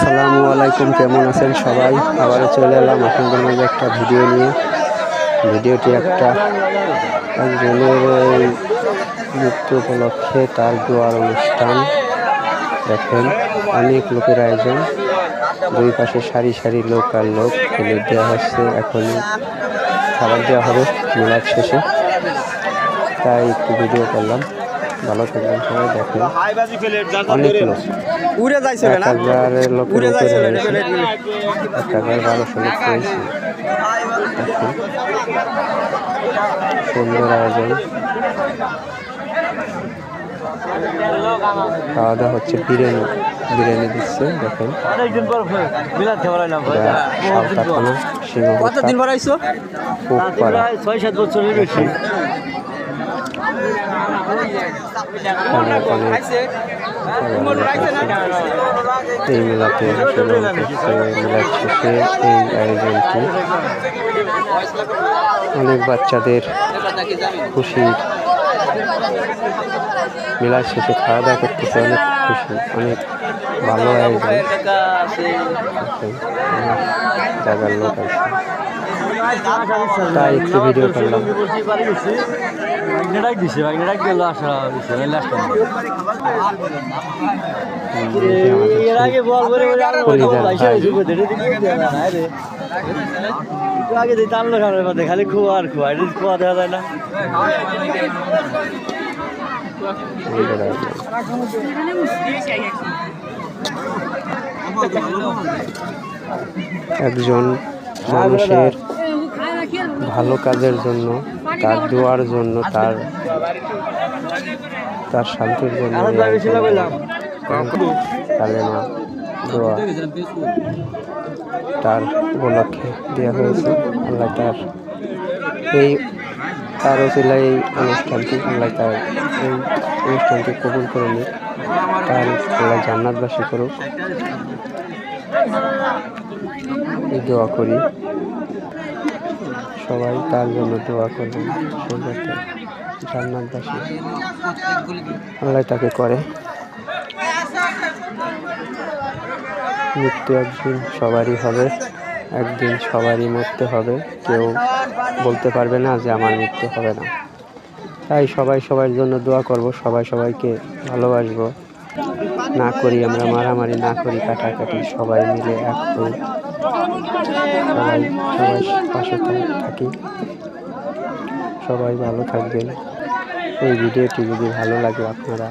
আসসালামু আলাইকুম, কেমন আছেন সবাই? আবারও চলে এলাম আপনাদের মাঝে একটা ভিডিও নিয়ে। ভিডিওটি একটা একজনের মৃত্যু উপলক্ষে তার দোয়ার অনুষ্ঠান। দেখেন অনেক লোকের আয়োজন, দুই পাশে সারি সারি লোক আর লোক। প্লেট দেওয়া হচ্ছে, এখনই খাবার দেওয়া হবে মিলাদ শেষে, তাই একটু ভিডিও করলাম। ভালো থাকবেন সবাই। দেখেন অনেক লোক, 1000 লোকের উপরে হয়েছে, 1200 লোক হয়েছে। দেখেন সুন্দর আয়োজন, খাওয়া দাওয়া হচ্ছে। বিরিয়ানি দিচ্ছে। দেখেন এই মেলাতে মিলাদ শেষে এই আয়োজনটি অনেক বাচ্চাদের খুশির। মিলাদ শেষে খাওয়া দাওয়া করতেছে, অনেক খুশি, অনেক ভালো আয়োজন। জায়গার লোক আছে, তাই একটু ভিডিও করলাম। খালি খোয়া আর খোয়া, খোয়া দেখা যায় না। একজন মানুষের ভালো কাজের জন্য, তার দোয়ার জন্য, তার শান্তির জন্য কালেমা দোয়া তার উপলক্ষে দেওয়া হয়েছে। আল্লাহ তার ওসিলায় এই অনুষ্ঠানটি, আল্লাহ তার এই অনুষ্ঠানটি কবুল করে নিক, তার আল্লাহ জান্নাতবাসী করুক, এই দোয়া করি। সবাই তার জন্য দোয়া করবেন, জান্নাতবাসী আল্লাহ তাকে করে। মৃত্যু একদিন সবারই হবে, একদিন সবারই মরতে হবে। কেউ বলতে পারবে না যে আমার মৃত্যু হবে না। তাই সবাই সবার জন্য দোয়া করব, সবাই সবাইকে ভালোবাসবো, না করি আমরা মারামারি, না করি কাটাকাটি, সবাই মিলে এক হই, সবাই পাশে থাকি। সবাই ভালো থাকবেন। এই ভিডিওটি যদি ভালো লাগে আপনারা